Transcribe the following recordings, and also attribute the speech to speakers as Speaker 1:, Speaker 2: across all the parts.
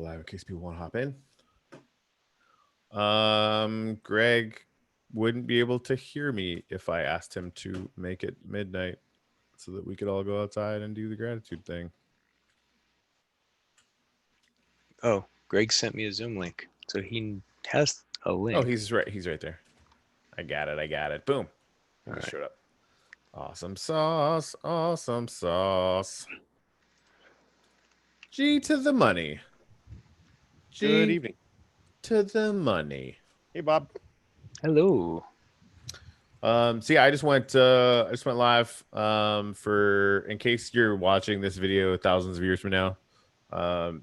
Speaker 1: Live in case people want to hop in. Greg wouldn't be able to hear me if I asked him to make it midnight so that we could all go outside and do the gratitude thing.
Speaker 2: Oh, Greg sent me a Zoom link, so he has a link.
Speaker 1: Oh, he's right. He's right there. I got it. Boom. He
Speaker 2: All
Speaker 1: just
Speaker 2: right.
Speaker 1: showed up. Awesome sauce. Awesome sauce. G to the money.
Speaker 3: Good
Speaker 1: G
Speaker 3: evening.
Speaker 1: to the money.
Speaker 3: Hey, Bob.
Speaker 2: Hello.
Speaker 1: So yeah, I just went live for in case you're watching this video thousands of years from now.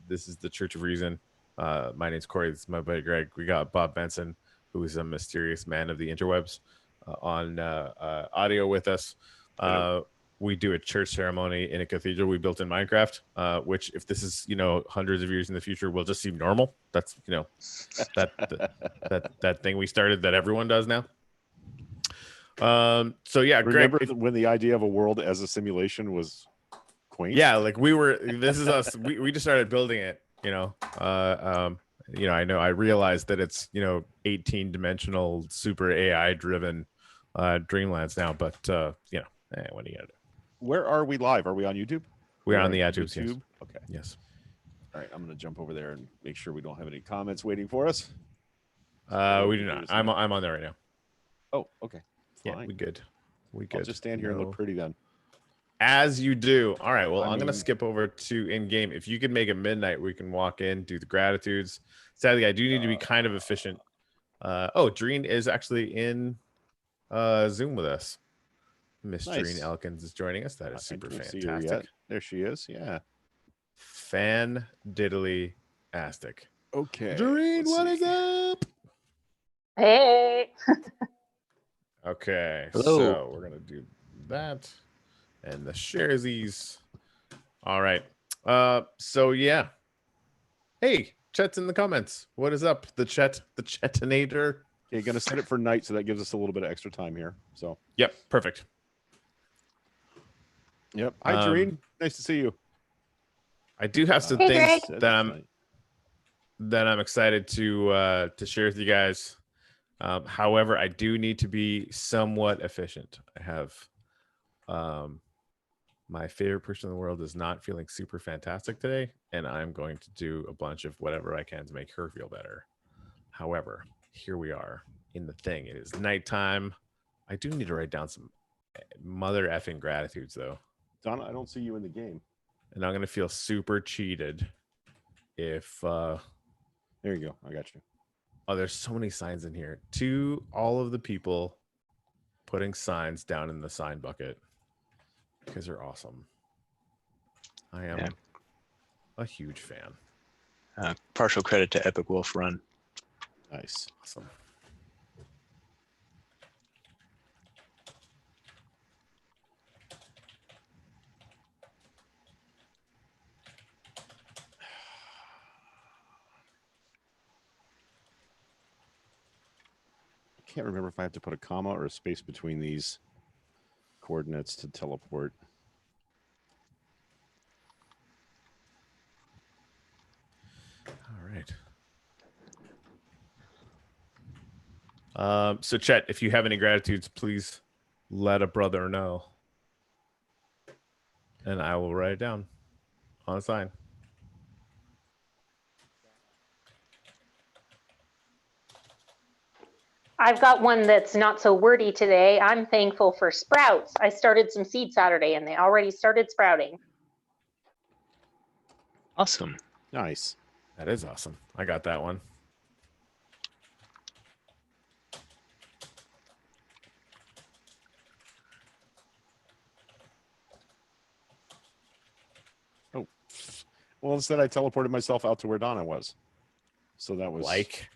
Speaker 1: This is the Church of Reason. My name's Corey. This is my buddy Greg. We got Bob Benson, who is a mysterious man of the interwebs, on audio with us. We do a church ceremony in a cathedral we built in Minecraft, which, if this is hundreds of years in the future, will just seem normal. That's that thing we started that everyone does now. So yeah,
Speaker 3: Remember
Speaker 1: Greg,
Speaker 3: when the idea of a world as a simulation was quaint?
Speaker 1: yeah, like this is us. We just started building it, I know I realized that it's 18 dimensional super AI driven dreamlands now, but what are you gonna do?
Speaker 3: Where are we live? Are we on YouTube?
Speaker 1: We're on the YouTube. Yes.
Speaker 3: Okay.
Speaker 1: Yes.
Speaker 3: All right. I'm going to jump over there and make sure we don't have any comments waiting for us.
Speaker 1: We do not. I'm on there right now.
Speaker 3: Oh, okay.
Speaker 1: Fine. Yeah, we good.
Speaker 3: I'll just stand here and look pretty then.
Speaker 1: As you do. All right. Well, I'm going to skip over to in-game. If you could make it midnight, we can walk in, do the gratitudes. Sadly, I do need to be kind of efficient. Dreen is actually in Zoom with us. Miss Dreen Elkins is joining us. That is super fantastic.
Speaker 3: There she is. Yeah.
Speaker 1: Fan diddly-astic.
Speaker 3: Okay.
Speaker 1: Dreen, what is up?
Speaker 4: Hey.
Speaker 1: Okay.
Speaker 2: Hello.
Speaker 1: So we're going to do that. And the sharesies. All right. So yeah. Hey, Chet's in the comments. What is up? The Chetinator.
Speaker 3: Okay, gonna set it for night, so that gives us a little bit of extra time here. So
Speaker 1: yep, perfect.
Speaker 3: Yep. Hi, Jareen. Nice to see you.
Speaker 1: I do have some things that I'm excited to share with you guys. However, I do need to be somewhat efficient. I have my favorite person in the world is not feeling super fantastic today, and I'm going to do a bunch of whatever I can to make her feel better. However, here we are in the thing. It is nighttime. I do need to write down some mother effing gratitudes, though.
Speaker 3: Donna, I don't see you in the game.
Speaker 1: And I'm going to feel super cheated if...
Speaker 3: there you go. I got you.
Speaker 1: Oh, there's so many signs in here. To all of the people putting signs down in the sign bucket. Because they're awesome. I am a huge fan.
Speaker 2: Partial credit to Epic Wolf Run.
Speaker 3: Nice.
Speaker 1: Awesome.
Speaker 3: I can't remember if I have to put a comma or a space between these coordinates to teleport.
Speaker 1: All right. So Chet, if you have any gratitudes, please let a brother know. And I will write it down on a sign.
Speaker 4: I've got one that's not so wordy today. I'm thankful for sprouts. I started some seed Saturday and they already started sprouting.
Speaker 2: Awesome.
Speaker 3: Nice.
Speaker 1: That is awesome. I got that one.
Speaker 3: Oh, well, instead I teleported myself out to where Donna was. So that was
Speaker 1: like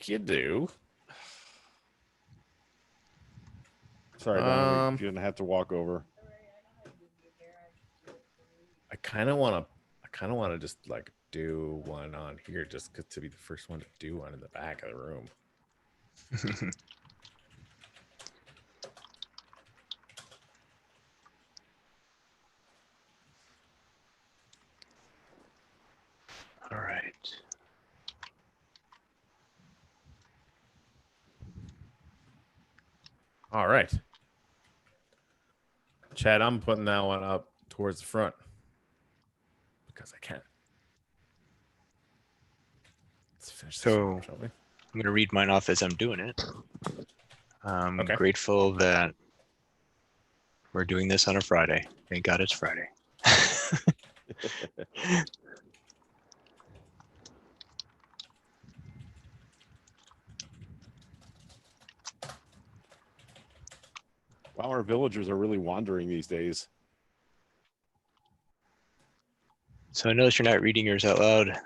Speaker 1: you do.
Speaker 3: Sorry, Donna, you're gonna have to walk over.
Speaker 1: I kind of want to just like do one on here, just to be the first one to do one in the back of the room.
Speaker 2: All right.
Speaker 1: All right. Chad, I'm putting that one up towards the front because I can. Let's finish this
Speaker 2: So-
Speaker 1: one, shall we?
Speaker 2: I'm going to read mine off as I'm doing it. I'm
Speaker 1: Okay.
Speaker 2: grateful that we're doing this on a Friday. Thank God it's Friday.
Speaker 3: Wow, our villagers are really wandering these days.
Speaker 2: So I notice you're not reading yours out loud.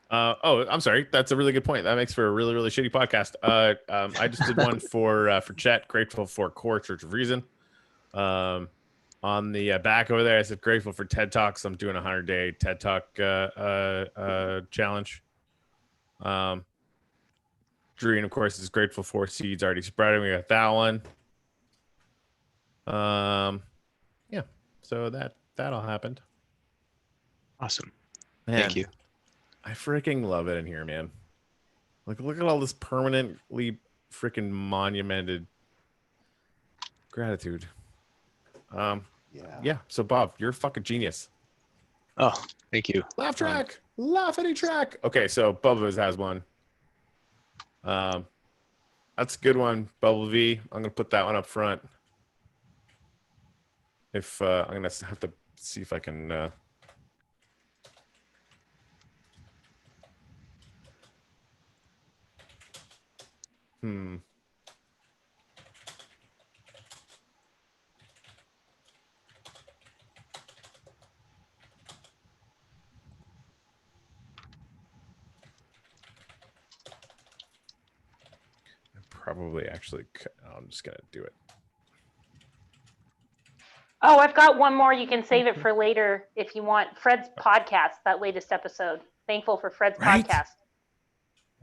Speaker 1: I'm sorry. That's a really good point. That makes for a really, really shitty podcast. I just did one for chat. Grateful for Core Church of Reason. On the back over there, I said grateful for TED Talks. I'm doing a 100-day TED Talk challenge. Dreen, of course, is grateful for seeds already spreading. We got that one. Yeah. So that all happened.
Speaker 2: Awesome.
Speaker 1: Man,
Speaker 2: Thank you.
Speaker 1: I freaking love it in here, man. Like, look at all this permanently freaking monumented gratitude. Yeah. So, Bob, you're a fucking genius.
Speaker 2: Oh, thank you.
Speaker 1: Laugh track, laughing track. Okay, so Bubba's has one. That's a good one, Bubble V. I'm gonna put that one up front. If I'm gonna have to see if I can. Probably actually, I'm just gonna do it.
Speaker 4: Oh, I've got one more. You can save it for later if you want. Fred's podcast, that latest episode. Thankful for Fred's
Speaker 1: Right?
Speaker 4: podcast.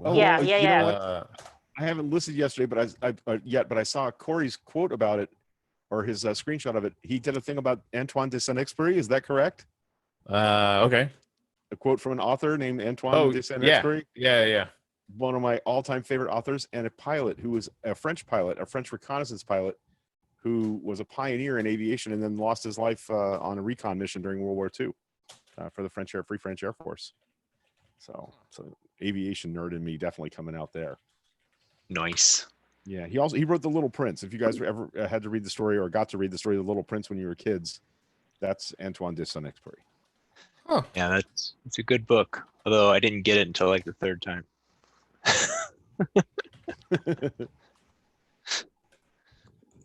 Speaker 3: Oh,
Speaker 4: Yeah,
Speaker 3: you
Speaker 4: yeah.
Speaker 3: know what? I haven't listened yesterday, but I saw Corey's quote about it, or his screenshot of it. He did a thing about Antoine de Saint-Exupéry. Is that correct?
Speaker 1: Okay.
Speaker 3: A quote from an author named Antoine de Saint-Exupéry.
Speaker 1: Yeah.
Speaker 3: One of my all-time favorite authors, and a pilot who was a French pilot, a French reconnaissance pilot, who was a pioneer in aviation and then lost his life on a recon mission during World War II for the Free French Air Force. So aviation nerd in me definitely coming out there.
Speaker 2: Nice.
Speaker 3: Yeah, he wrote The Little Prince. If you guys ever had to read the story or got to read the story of The Little Prince when you were kids, that's Antoine de Saint-Exupéry.
Speaker 2: Yeah, it's a good book. Although I didn't get it until like the third time.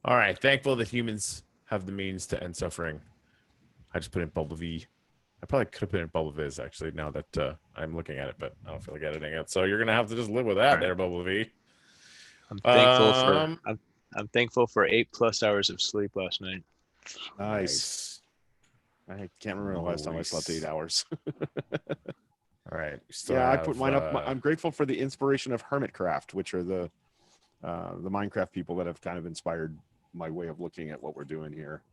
Speaker 1: All right. Thankful that humans have the means to end suffering. I just put in Bubble V. I probably could have put in Bubble Viz actually. Now that I'm looking at it, but I don't feel like editing it. So you're gonna have to just live with that,
Speaker 2: Right.
Speaker 1: there, Bubble V.
Speaker 2: I'm thankful for I'm thankful for 8+ hours of sleep last night.
Speaker 3: Nice. I can't remember the last time I slept 8 hours.
Speaker 1: All right.
Speaker 3: I put mine up. I'm grateful for the inspiration of Hermitcraft, which are the Minecraft people that have kind of inspired my way of looking at what we're doing here.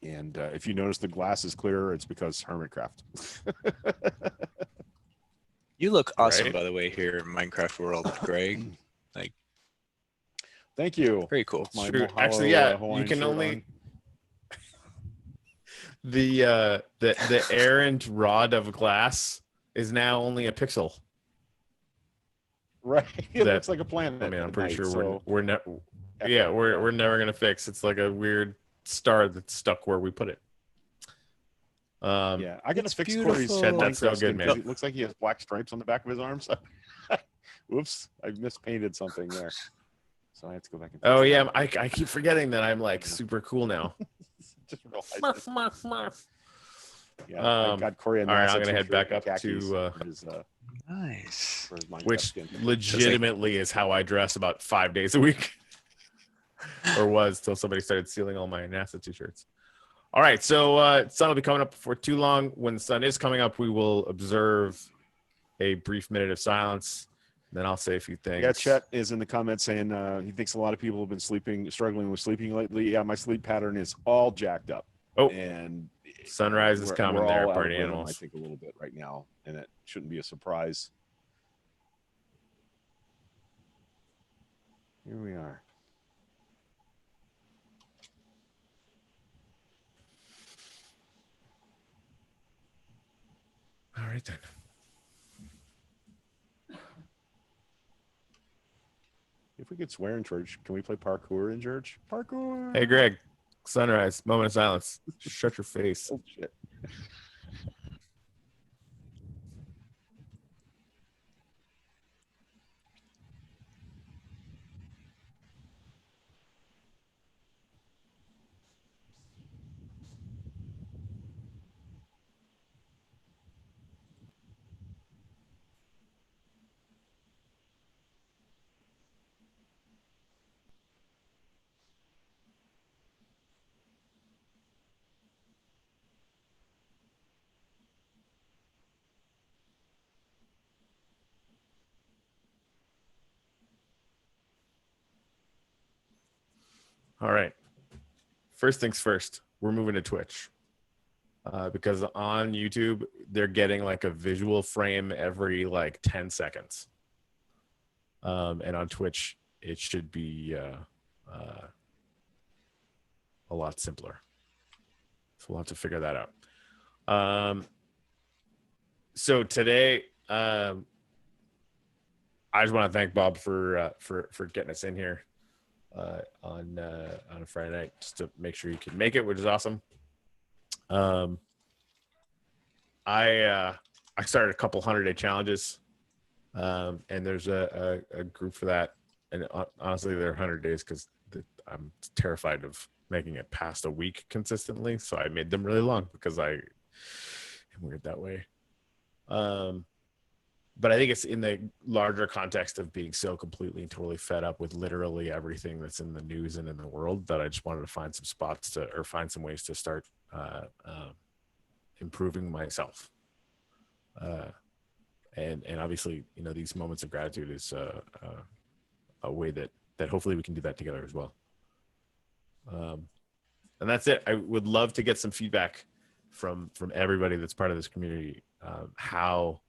Speaker 3: And if you notice the glass is clearer, it's because Hermitcraft.
Speaker 2: You look awesome,
Speaker 1: Right.
Speaker 2: by the way, here in Minecraft world, Greg. Like,
Speaker 3: Thank you.
Speaker 2: very cool.
Speaker 3: My
Speaker 1: True.
Speaker 3: Mahalo,
Speaker 1: Actually, yeah,
Speaker 3: Hawaiian
Speaker 1: you can
Speaker 3: shirt
Speaker 1: only
Speaker 3: on.
Speaker 1: the errant rod of glass is now only a pixel.
Speaker 3: Right. It
Speaker 1: that-
Speaker 3: looks like a planet.
Speaker 1: I mean, I'm
Speaker 3: at
Speaker 1: pretty
Speaker 3: night,
Speaker 1: sure
Speaker 3: so
Speaker 1: we're never gonna fix. It's like a weird star that's stuck where we put it.
Speaker 3: yeah, I gotta
Speaker 2: It's
Speaker 3: fix
Speaker 2: beautiful.
Speaker 3: Corey's
Speaker 2: Shit,
Speaker 1: that's so
Speaker 3: Minecraft
Speaker 1: good,
Speaker 3: skin
Speaker 1: man.
Speaker 3: 'cause it looks like he has black stripes on the back of his arms. Whoops, I mispainted something there. So I have to go back and fix
Speaker 1: Oh yeah,
Speaker 3: that.
Speaker 1: I keep forgetting that I'm like super cool now.
Speaker 3: Just realized it. Yeah, I
Speaker 1: Um,
Speaker 3: got Corey a
Speaker 1: all right,
Speaker 3: NASA
Speaker 1: I'm gonna head
Speaker 3: t-shirt
Speaker 1: back
Speaker 3: and
Speaker 1: up
Speaker 3: khakis
Speaker 1: to,
Speaker 3: for his,
Speaker 2: Nice.
Speaker 3: for his Minecraft
Speaker 1: which
Speaker 3: skin.
Speaker 1: legitimately is how I dress about 5 days a week, or was till somebody started stealing all my NASA t-shirts. All right, so sun will be coming up before too long. When the sun is coming up, we will observe a brief minute of silence. Then I'll say a few things.
Speaker 3: Yeah, Chet is in the comments saying he thinks a lot of people have been struggling with sleeping lately. Yeah, my sleep pattern is all jacked up.
Speaker 1: Oh.
Speaker 3: And
Speaker 1: Sunrise is coming
Speaker 3: we're
Speaker 1: there,
Speaker 3: all out of
Speaker 1: party
Speaker 3: rhythm,
Speaker 1: animals.
Speaker 3: I think a little bit right now, and it shouldn't be a surprise. Here we are.
Speaker 1: right then.
Speaker 3: If we could swear in church, can we play parkour in church? Parkour.
Speaker 1: Hey, Greg. Sunrise. Moment of silence. Shut your face.
Speaker 3: Oh, shit.
Speaker 1: All right. First things first, we're moving to Twitch. Because on YouTube, they're getting like a visual frame every like 10 seconds. And on Twitch, it should be a lot simpler. So we'll have to figure that out. So today, I just want to thank Bob for getting us in here on a Friday night just to make sure you can make it, which is awesome. I started a couple 100-day challenges, and there's a group for that. And honestly, they're 100 days because I'm terrified of making it past a week consistently. So I made them really long because I am weird that way. But I think it's in the larger context of being so completely and totally fed up with literally everything that's in the news and in the world that I just wanted to find some spots or find some ways to start improving myself. And obviously, you know, these moments of gratitude is a way that hopefully we can do that together as well. And that's it. I would love to get some feedback from everybody that's part of this community, how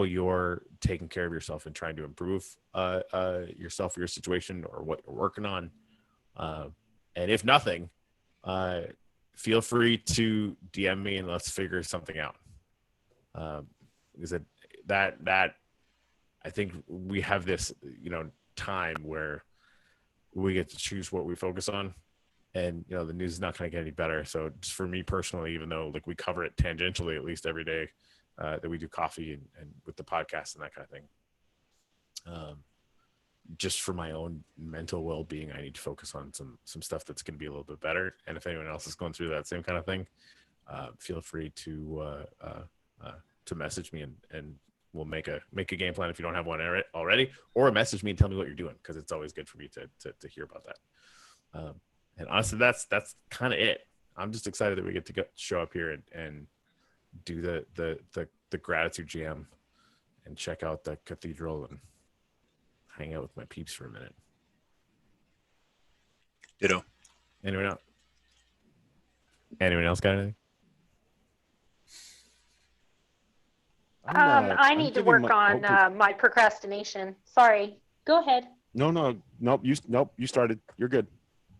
Speaker 1: you're taking care of yourself and trying to improve yourself or your situation or what you're working on. And if nothing, feel free to DM me and let's figure something out. Because that I think we have this, you know, time where we get to choose what we focus on, and you know the news is not going to get any better. So just for me personally, even though like we cover it tangentially at least every day, that we do coffee and with the podcast and that kind of thing. Just for my own mental well-being, I need to focus on some stuff that's going to be a little bit better. And if anyone else is going through that same kind of thing, feel free to message me and we'll make a game plan if you don't have one already, or message me and tell me what you're doing, because it's always good for me to hear about that. And honestly, that's kind of it. I'm just excited that we get to show up here and do the gratitude jam and check out the cathedral and hang out with my peeps for a minute.
Speaker 2: Ditto.
Speaker 1: Anyone else got anything?
Speaker 4: I need to work on my procrastination. Sorry. Go ahead.
Speaker 3: Nope. You started. You're good.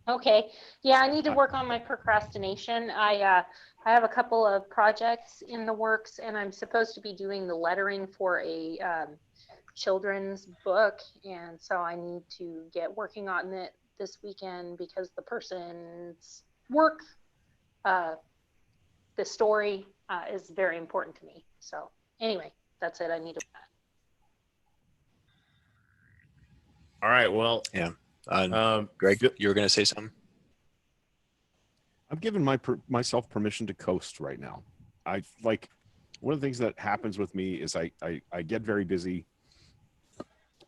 Speaker 4: Okay. Yeah, I need to work on my procrastination. I have a couple of projects in the works, and I'm supposed to be doing the lettering for a children's book, and so I need to get working on it this weekend because the person's work, the story is very important to me. So anyway, that's it. I need to.
Speaker 1: All right. Well,
Speaker 2: yeah. Greg, you were going to say something?
Speaker 3: I'm giving myself permission to coast right now. I like one of the things that happens with me is I get very busy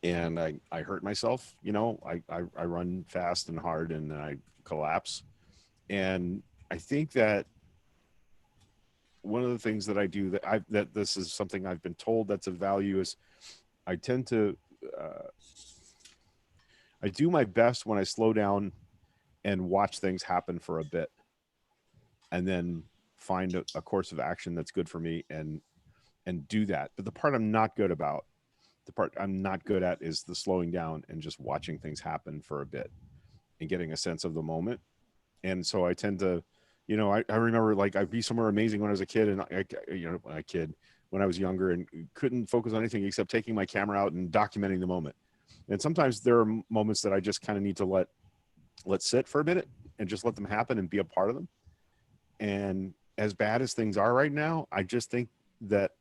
Speaker 3: and I hurt myself. You know, I run fast and hard and then I collapse. And I think that one of the things that I do that this is something I've been told that's of value is I tend to I do my best when I slow down and watch things happen for a bit and then find a course of action that's good for me and do that. But the part I'm not good at is the slowing down and just watching things happen for a bit and getting a sense of the moment. And so I tend to, You know, I remember like I'd be somewhere amazing when I was a kid, and when I was younger and couldn't focus on anything except taking my camera out and documenting the moment. And sometimes there are moments that I just kind of need to let sit for a minute and just let them happen and be a part of them. And as bad as things are right now, I just think that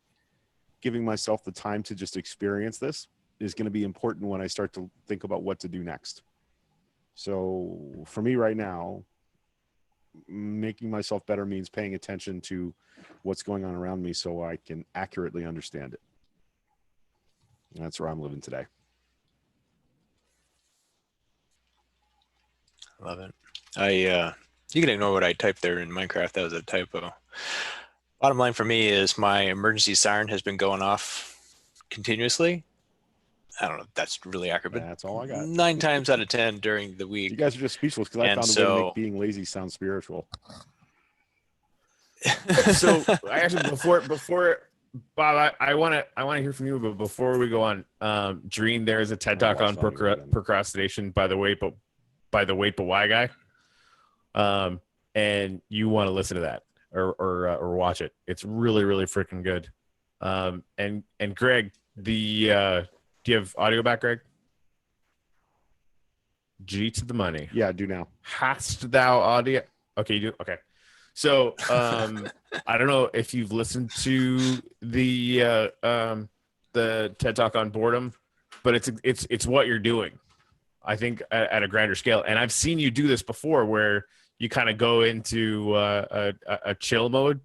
Speaker 3: giving myself the time to just experience this is going to be important when I start to think about what to do next. So for me right now, making myself better means paying attention to what's going on around me so I can accurately understand it. And that's where I'm living today.
Speaker 2: Love it. You can ignore what I typed there in Minecraft. That was a typo. Bottom line for me is my emergency siren has been going off continuously. I don't know if that's really accurate, but
Speaker 3: That's all I got.
Speaker 2: 9 times out of 10 during the week.
Speaker 3: You guys are just speechless because I found a way to make being lazy sound spiritual.
Speaker 1: So I actually before Bob, I want to hear from you, but before we go on, Dream, there is a TED Talk on procrastination by the Wait But Why guy, and you want to listen to that or watch it. It's really freaking good. And Greg, do you have audio back, Greg? G to the money.
Speaker 3: Yeah, I do now.
Speaker 1: Hast thou audio? Okay, you do. Okay. So I don't know if you've listened to the TED Talk on boredom, but it's what you're doing, I think, at a grander scale. And I've seen you do this before, where you kind of go into a chill mode,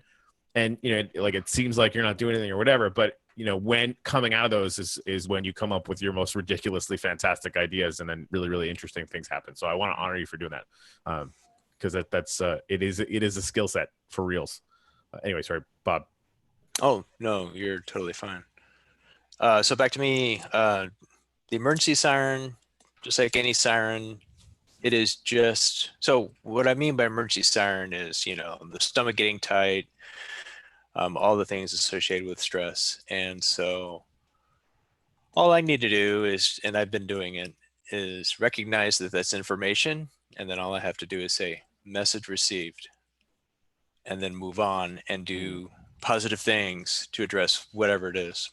Speaker 1: and like it seems like you're not doing anything or whatever, but when coming out of those is when you come up with your most ridiculously fantastic ideas, and then really interesting things happen. So I want to honor you for doing that. Because that's it is a skill set for reals. Anyway, sorry, Bob.
Speaker 2: Oh no, you're totally fine. So back to me. The emergency siren, just like any siren, it is just. So what I mean by emergency siren is, the stomach getting tight, all the things associated with stress, and so all I need to do is, and I've been doing it, is recognize that that's information, and then all I have to do is say, message received, and then move on and do positive things to address whatever it is.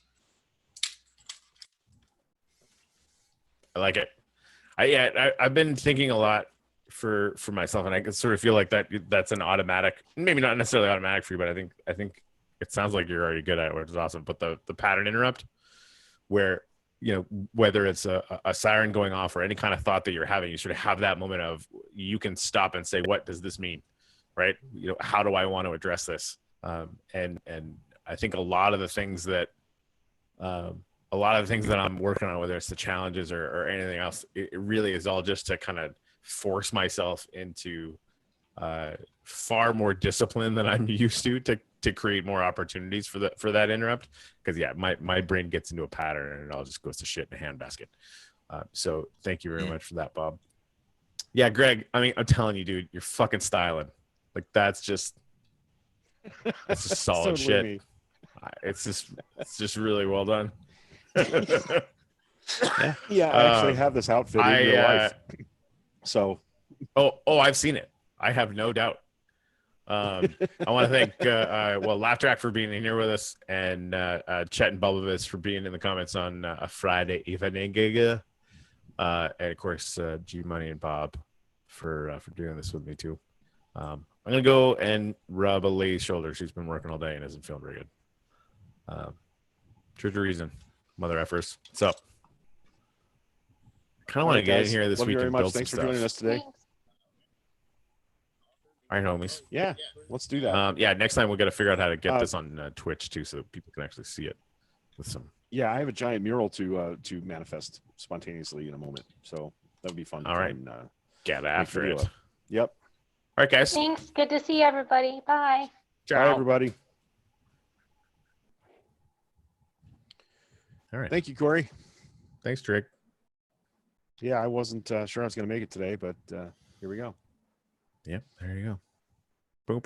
Speaker 1: I like it. I've been thinking a lot for myself, and I can sort of feel like that's an automatic, maybe not necessarily automatic for you, but I think it sounds like you're already good at it, which is awesome. But the pattern interrupt, where whether it's a siren going off or any kind of thought that you're having, you sort of have that moment of, you can stop and say, what does this mean? Right? How do I want to address this? And I think a lot of the things that I'm working on, whether it's the challenges or anything else, it really is all just to kind of force myself into far more discipline than I'm used to create more opportunities for that interrupt. Because my brain gets into a pattern and it all just goes to shit in a handbasket. So thank you very much for that, Bob. Yeah, Greg, I mean, I'm telling you, dude, you're fucking styling. Like that's just solid shit. Me. It's just really well done.
Speaker 3: Yeah, I actually have this outfit in real life. So
Speaker 1: I've seen it. I have no doubt. I want to thank Laugh Track for being in here with us, and Chet and Bubbavis for being in the comments on a Friday evening, and of course G Money and Bob for doing this with me too. I'm gonna go and rub a lady's shoulder. She's been working all day and isn't feeling very good. Church of Reason, mother effers. So kind of want to get in here this week and build some stuff.
Speaker 3: Thanks for joining us today.
Speaker 1: All right, homies.
Speaker 3: Yeah, let's do that.
Speaker 1: Next time we're gonna figure out how to get this on Twitch too, so that people can actually see it with some.
Speaker 3: Yeah, I have a giant mural to manifest spontaneously in a moment, so that would be fun.
Speaker 1: All right, get after it.
Speaker 3: Yep.
Speaker 1: All right, guys.
Speaker 4: Thanks. Good to see everybody. Bye.
Speaker 3: Ciao. Bye, everybody.
Speaker 1: All right.
Speaker 3: Thank you, Corey.
Speaker 1: Thanks, Drake.
Speaker 3: Yeah, I wasn't sure I was going to make it today, but here we go.
Speaker 1: Yep, there you go. Boom.